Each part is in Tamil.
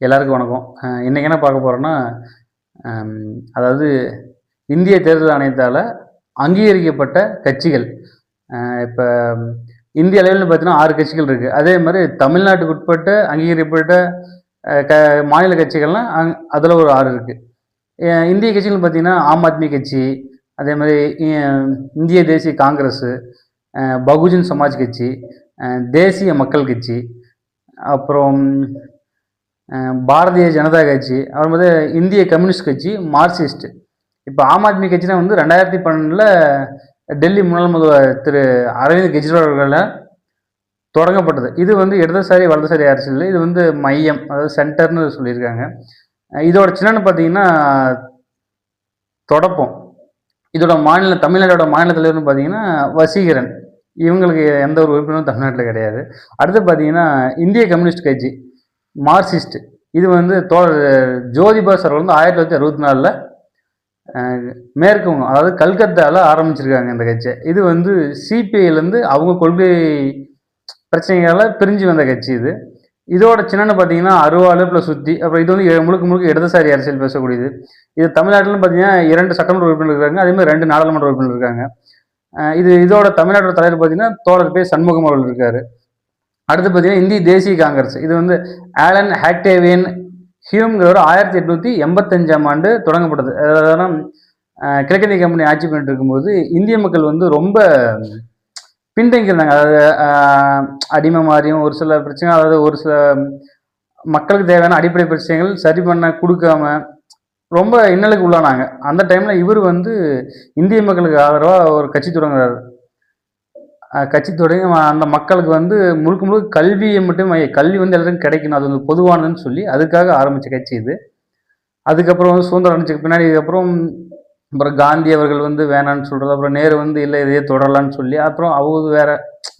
எல்லாருக்கும் வணக்கம். இன்றைக்கி என்ன பார்க்க போகிறோன்னா, அதாவது இந்திய தேர்தல் ஆணையத்தால் அங்கீகரிக்கப்பட்ட கட்சிகள். இப்போ இந்திய அளவில் பார்த்தீங்கன்னா 6 கட்சிகள் இருக்குது. அதே மாதிரி தமிழ்நாட்டுக்கு உட்பட்ட அங்கீகரிக்கப்பட்ட மாநில கட்சிகள்லாம் அதில் ஒரு 6 இருக்குது. இந்திய கட்சிகள் பார்த்தீங்கன்னா ஆம் ஆத்மி கட்சி, அதே மாதிரி இந்திய தேசிய காங்கிரஸு, பகுஜன் சமாஜ் கட்சி, தேசிய மக்கள் கட்சி, அப்புறம் பாரதிய ஜனதா கட்சி, அப்புறம் வந்து இந்திய கம்யூனிஸ்ட் கட்சி, மார்க்சிஸ்ட். இப்போ ஆம் ஆத்மி கட்சினா வந்து 2012 டெல்லி முன்னாள் முதல்வர் திரு அரவிந்த் கெஜ்ரிவால் அவர்களால் தொடங்கப்பட்டது. இது வந்து இடதுசாரி வலதுசாரி அரசியல், இது வந்து மையம், அதாவது சென்டர்னு சொல்லியிருக்காங்க. இதோட சின்னன்னு பார்த்தீங்கன்னா தொடப்பம். இதோட தமிழ்நாட்டோட மாநில தலைவர்னு பார்த்தீங்கன்னா வசீகரன். இவங்களுக்கு எந்த ஒரு உறுப்பினரும் தமிழ்நாட்டில் கிடையாது. அடுத்து பார்த்தீங்கன்னா இந்திய கம்யூனிஸ்ட் கட்சி, மார்க்சிஸ்ட். இது வந்து ஜோதிபாஸ் அவர்கள் வந்து 1964 மேற்கு வங்கம், அதாவது கல்கத்தாவில் ஆரம்பிச்சிருக்காங்க இந்த கட்சியை. இது வந்து சிபிஐலேருந்து அவங்க கொள்கை பிரச்சனைகளால் பிரிஞ்சு வந்த கட்சி இது. இதோட சின்னன்னு பார்த்தீங்கன்னா அருவாள் ப்ளஸ் சுத்தி. அப்புறம் இது வந்து முழுக்க முழுக்க இடதுசாரி அரசியல் பேசக்கூடியது. இது தமிழ்நாட்டிலும் பார்த்தீங்கன்னா 2 சட்டமன்ற உறுப்பினர் இருக்காங்க, அதே மாதிரி 2 நாடாளுமன்ற உறுப்பினர் இருக்காங்க. இதோட தமிழ்நாட்டோட தலைவர் பார்த்தீங்கன்னா தோழர் பே சண்முகம் அவர்கள் இருக்காரு. அடுத்து பார்த்தீங்கன்னா இந்திய தேசிய காங்கிரஸ். இது வந்து ஆலன் ஹாக்டேவியன் ஹியூம்ங்கிறவர் 1885 தொடங்கப்பட்டது. அதாவது கிழக்கிந்திய கம்பெனி ஆட்சி பண்ணிட்டு இருக்கும்போது இந்திய மக்கள் வந்து ரொம்ப பின்தங்கியிருந்தாங்க. அதாவது அடிமை மாதிரியும் ஒரு சில பிரச்சனை, அதாவது ஒரு சில மக்களுக்கு தேவையான அடிப்படை பிரச்சனைகள் சரி பண்ண கொடுக்காம ரொம்ப இன்னலுக்கு உள்ளானாங்க. அந்த டைமில் இவர் வந்து இந்திய மக்களுக்கு ஆதரவாக ஒரு கட்சி தொடங்குறாரு. கட்சி தொடங்கி அந்த மக்களுக்கு வந்து முழுக்க முழுக்க கல்வியை மட்டும், கல்வி வந்து எல்லாருக்கும் கிடைக்கணும், அது வந்து பொதுவானதுன்னு சொல்லி அதுக்காக ஆரம்பித்த கட்சி இது. அதுக்கப்புறம் வந்து சுதந்திரம் அடைஞ்சதுக்கு பின்னாடி அப்புறம் காந்தி அவர்கள் வந்து வேணான்னு சொல்கிறது, அப்புறம் நேரு வந்து இல்லை இதையே தொடரலான்னு சொல்லி, அப்புறம் அவங்க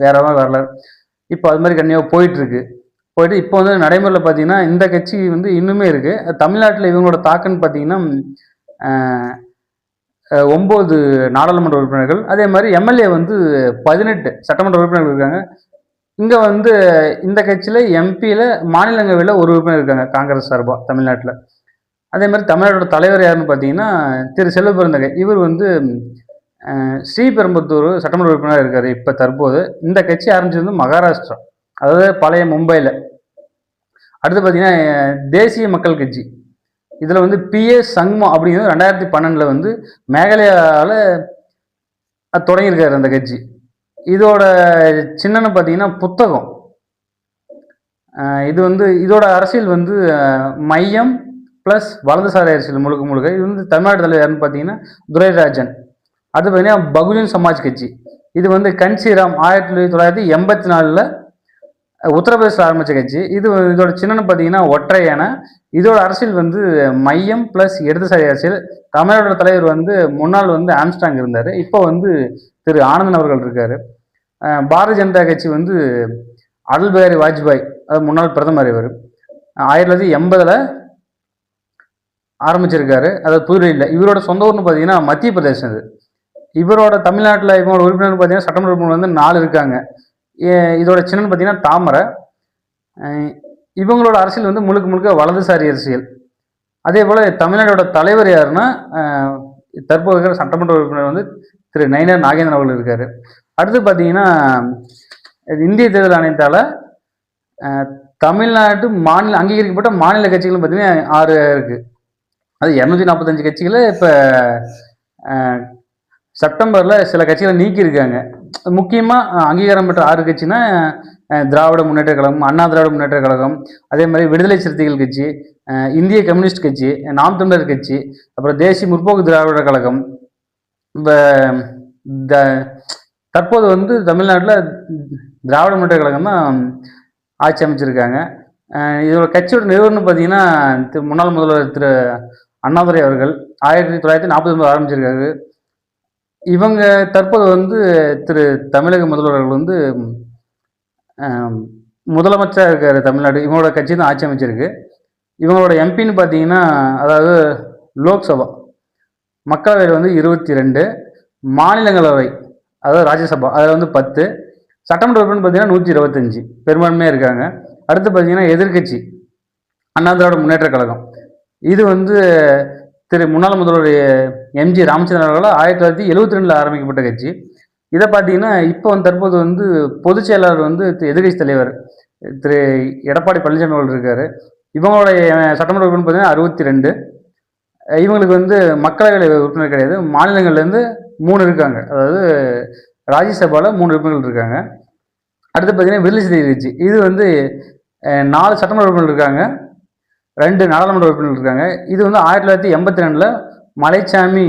வேற வரல. இப்போ அது மாதிரி கண்டிப்பாக போயிட்டு இப்போ வந்து நடைமுறையில் பார்த்தீங்கன்னா இந்த கட்சி வந்து இன்னுமே இருக்குது. தமிழ்நாட்டில் இவங்களோட தாக்கம்னு பார்த்தீங்கன்னா 9 நாடாளுமன்ற உறுப்பினர்கள், அதே மாதிரி எம்எல்ஏ வந்து 18 சட்டமன்ற உறுப்பினர்கள் இருக்காங்க. இங்கே வந்து இந்த கட்சியில் எம்பியில் மாநிலங்களவையில் ஒரு உறுப்பினர் இருக்காங்க காங்கிரஸ் சார்பாக தமிழ்நாட்டில். அதே மாதிரி தமிழ்நாட்டோட தலைவர் யாருன்னு பார்த்தீங்கன்னா திரு செல்வபெருந்தகை. இவர் வந்து ஸ்ரீபெரும்புத்தூர் சட்டமன்ற உறுப்பினராக இருக்கார் இப்போ தற்போது. இந்த கட்சி ஆரம்பிச்சது வந்து மகாராஷ்டிரா, அதாவது பழைய மும்பையில். அடுத்து பார்த்தீங்கன்னா தேசிய மக்கள் கட்சி. இதில் வந்து பிஏ சங்மா அப்படிங்கிறது 2012 வந்து மேகாலயாவில் தொடங்கியிருக்காரு அந்த கட்சி. இதோட சின்னன்னு பார்த்தீங்கன்னா புத்தகம். இது வந்து இதோட அரசியல் வந்து மையம் ப்ளஸ் வலதுசாரி அரசியல் முழுக்க முழுக்க. இது வந்து தமிழ்நாடு தலைவர் யாருன்னு பார்த்தீங்கன்னா துரைராஜன். அது பார்த்தீங்கன்னா பகுஜன் சமாஜ் கட்சி. இது வந்து கன்சிராம் 1984 உத்தரப்பிரதேச ஆரம்பித்த கட்சி. இதோட சின்னன்னு பார்த்தீங்கன்னா ஒற்றை யானை. இதோட அரசியல் வந்து மையம் ப்ளஸ் இடதுசாரி அரசியல். தமிழ்நாட்டோட தலைவர் வந்து முன்னாள் வந்து ஆம்ஸ்டாங் இருந்தார், இப்போ வந்து திரு ஆனந்தன் அவர்கள் இருக்கார். பாரதிய ஜனதா கட்சி வந்து அடல் பிகாரி வாஜ்பாய், அதாவது முன்னாள் பிரதமர். இவர் 1980 ஆரம்பிச்சிருக்காரு, அதாவது புதுடெல்லியில். இவரோட சொந்த ஊர்னு பார்த்தீங்கன்னா மத்திய பிரதேசம். இது இவரோட தமிழ்நாட்டில் இவங்களோட உறுப்பினர் பார்த்தீங்கன்னா சட்டமன்ற உறுப்பினர் வந்து 4 இருக்காங்க. இதோட சின்னன்னு பார்த்தீங்கன்னா தாமரை. இவங்களோட அரசியல் வந்து முழுக்க முழுக்க வலதுசாரி அரசியல். அதே போல் தமிழ்நாட்டோட தலைவர் யாருன்னா தற்போது இருக்கிற சட்டமன்ற உறுப்பினர் வந்து திரு நயினார் நாகேந்திரன் அவர்கள் இருக்கார். அடுத்து பார்த்தீங்கன்னா இந்திய தேர்தல் ஆணையத்தால் தமிழ்நாட்டு அங்கீகரிக்கப்பட்ட மாநில கட்சிகளும் பார்த்தீங்கன்னா 6 இருக்குது. அது 245 கட்சிகளை இப்போ செப்டம்பரில் சில கட்சிகளை நீக்கியிருக்காங்க. முக்கியமாக அங்கீகாரம் பெற்ற 6 கட்சினா திராவிட முன்னேற்ற கழகம், அண்ணா திராவிட முன்னேற்ற கழகம், அதே மாதிரி விடுதலை சிறுத்தைகள் கட்சி, இந்திய கம்யூனிஸ்ட் கட்சி, நாம் தமிழர் கட்சி, அப்புறம் தேசிய முற்போக்கு திராவிட கழகம். இப்போ தற்போது வந்து தமிழ்நாட்டில் திராவிட முன்னேற்ற கழகம் தான் ஆட்சி அமைச்சிருக்காங்க. இதோட கட்சியோட நிறுவனம் பார்த்தீங்கன்னா முன்னாள் முதல்வர் திரு அண்ணாதுரை அவர்கள் 1949 ஆரம்பிச்சிருக்காரு. இவங்க தற்போது வந்து திரு தமிழக முதல்வர் அவர்கள் வந்து முதலமைச்சராக இருக்கார் தமிழ்நாடு. இவங்களோட கட்சி தான் ஆட்சி அமைச்சிருக்கு. இவங்களோட எம்பின்னு பார்த்தீங்கன்னா, அதாவது லோக்சபா மக்களவையில் வந்து 22, மாநிலங்களவை அதாவது ராஜ்யசபா அதில் வந்து 10, சட்டமன்ற உறுப்பினர் பார்த்தீங்கன்னா 125 பெரும்பான்மையாக இருக்காங்க. அடுத்து பார்த்தீங்கன்னா எதிர்கட்சி அண்ணா திராவிட முன்னேற்ற கழகம். இது வந்து முன்னாள் முதல்வர் எம்ஜி ராமச்சந்திரன் அவர்களால் 1972 ஆரம்பிக்கப்பட்ட கட்சி. இதை பார்த்தீங்கன்னா இப்போ தற்போது பொதுச் செயலாளர் எதிர்கட்சி தலைவர் திரு எடப்பாடி பழனிசாமி அவர்கள் இருக்காரு. இவங்களுடைய சட்டமன்ற உறுப்பினர் பார்த்தீங்கன்னா 62. இவங்களுக்கு மக்களவை உறுப்பினர் கிடையாது. மாநிலங்கள்லேருந்து 3 இருக்காங்க. அதாவது ராஜ்யசபாவில் 3 உறுப்பினர்கள் இருக்காங்க. அடுத்து பார்த்தீங்கன்னா விடுதலை சிறுத்தைகள் கட்சி. இது 4 சட்டமன்ற உறுப்பினர்கள் இருக்காங்க, 2 நாடாளுமன்ற உறுப்பினர்கள் இருக்காங்க. இது 1982 மலைச்சாமி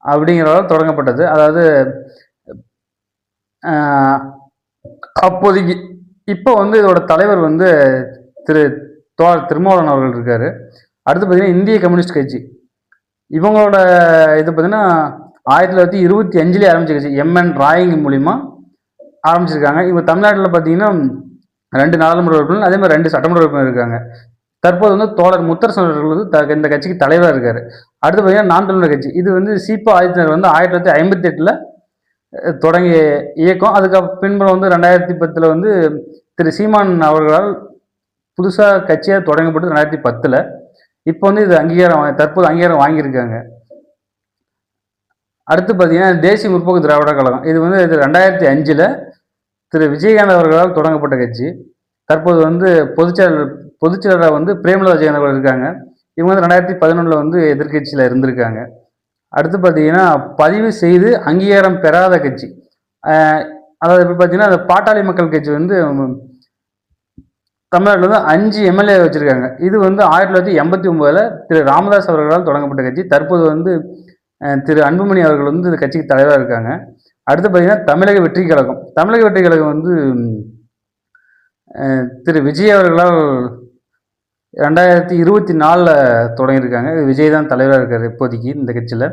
அப்படிங்கிறவரால் தொடங்கப்பட்டது. அதாவது அப்போதைக்கு இப்போ இதோட தலைவர் திரு திருமாவளவன் அவர்கள் இருக்காரு. அடுத்து பார்த்தீங்கன்னா இந்திய கம்யூனிஸ்ட் கட்சி. இவங்களோட இது பார்த்தீங்கன்னா 1925 ஆரம்பிச்ச கட்சி. எம்என் ராயிங் மூலிமா ஆரம்பிச்சிருக்காங்க. இவங்க தமிழ்நாட்டில் பார்த்தீங்கன்னா 2 நாடாளுமன்ற உறுப்பினர், அதே மாதிரி 2 சட்டமன்ற உறுப்பினர் இருக்காங்க. தற்போது தோழர் முத்தரசன் அவர்கள் இந்த கட்சிக்கு தலைவராக இருக்காரு. அடுத்து பார்த்தீங்கன்னா நாம் தமிழர் கட்சி. இது சீபா ஆதித்யநாத் 1958 தொடங்கிய இயக்கம். அதுக்கு பின்புறம் 2010 திரு சீமான் அவர்களால் புதுசாக கட்சியாக தொடங்கப்பட்டு 2010. இப்போ இது தற்போது அங்கீகாரம் வாங்கியிருக்காங்க. அடுத்து பார்த்தீங்கன்னா தேசிய முற்போக்கு திராவிட கழகம். இது 2005 திரு விஜயகாந்த் அவர்களால் தொடங்கப்பட்ட கட்சி. தற்போது பொதுச்செயலாளர் பிரேமலதா விஜயகாந்த் அவர்கள் இருக்காங்க. இவங்க 2011 எதிர்கட்சியில் இருந்திருக்காங்க. அடுத்து பார்த்தீங்கன்னா பதிவு செய்து அங்கீகாரம் பெறாத கட்சி. அதாவது இப்போ பார்த்தீங்கன்னா பாட்டாளி மக்கள் கட்சி தமிழ்நாட்டில் 5 எம்எல்ஏ வச்சுருக்காங்க. இது 1989 திரு ராமதாஸ் அவர்களால் தொடங்கப்பட்ட கட்சி. தற்போது திரு அன்புமணி அவர்கள் இந்த கட்சிக்கு தலைவராக இருக்காங்க. அடுத்து பார்த்தீங்கன்னா தமிழக வெற்றி கழகம். தமிழக வெற்றி கழகம் திரு விஜய் அவர்களால் 2024 தொடங்கியிருக்காங்க. விஜய் தான் தலைவராக இருக்கார் இப்போதைக்கு இந்த கட்சியில்.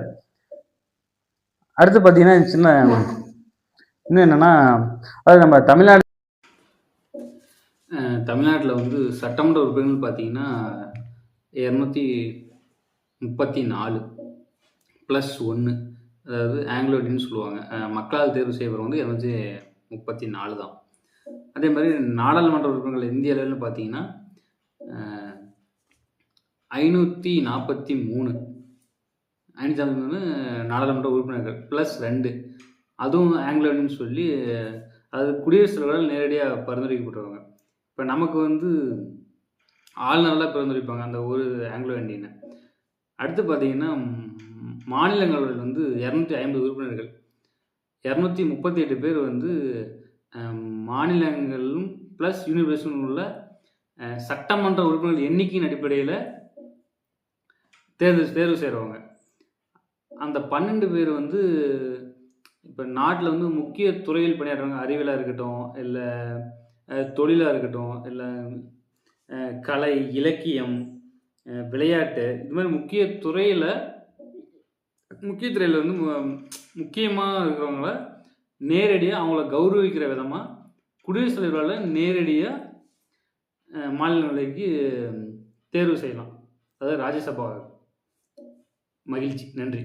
அடுத்து பார்த்தீங்கன்னா இன்னும் என்னென்னா, அதாவது நம்ம தமிழ்நாட்டில் சட்டமன்ற உறுப்பினர்கள் பார்த்தீங்கன்னா 234 +1, அதாவது ஆங்கிலோடின்னு சொல்லுவாங்க. மக்களால் தேர்வு செய்யப்படுறவங்க 234 தான். அதே மாதிரி நாடாளுமன்ற உறுப்பினர்கள் இந்திய அளவில் பார்த்தீங்கன்னா 543 நாடாளுமன்ற உறுப்பினர்கள் +2, அதுவும் ஆங்கிலோன்னு சொல்லி, அது குடியரசுத் தலைவரால் நேரடியாக பரிந்துரைக்கப்பட்டவங்க. இப்போ நமக்கு ஆளுநர்லாம் பரிந்துரைப்பாங்க அந்த ஒரு ஆங்கிலோ இண்டியனை. அடுத்து பார்த்தீங்கன்னா மாநிலங்களவையில் 250 உறுப்பினர்கள், 238 பேர் மாநிலங்களும் ப்ளஸ் யூனிவர்சிட்டியும் உள்ள சட்டமன்ற உறுப்பினர்கள் எண்ணிக்கையின் அடிப்படையில் தேர்வு செய்கிறவங்க. அந்த 12 பேர் இப்போ நாட்டில் முக்கிய துறையில் பணியாற்றுறவங்க. அறிவியலாக இருக்கட்டும், இல்லை தொழிலாக இருக்கட்டும், இல்லை கலை, இலக்கியம், விளையாட்டு, இது மாதிரி முக்கிய துறையில் முக்கியமாக இருக்கிறவங்கள நேரடியாக அவங்கள கௌரவிக்கிற விதமாக குடியரசுத் தலைவரால் நேரடியாக மாநிலங்களுக்கு தேர்வு செய்யலாம். அதாவது ராஜ்யசபா. மகிழ்ச்சி. நன்றி.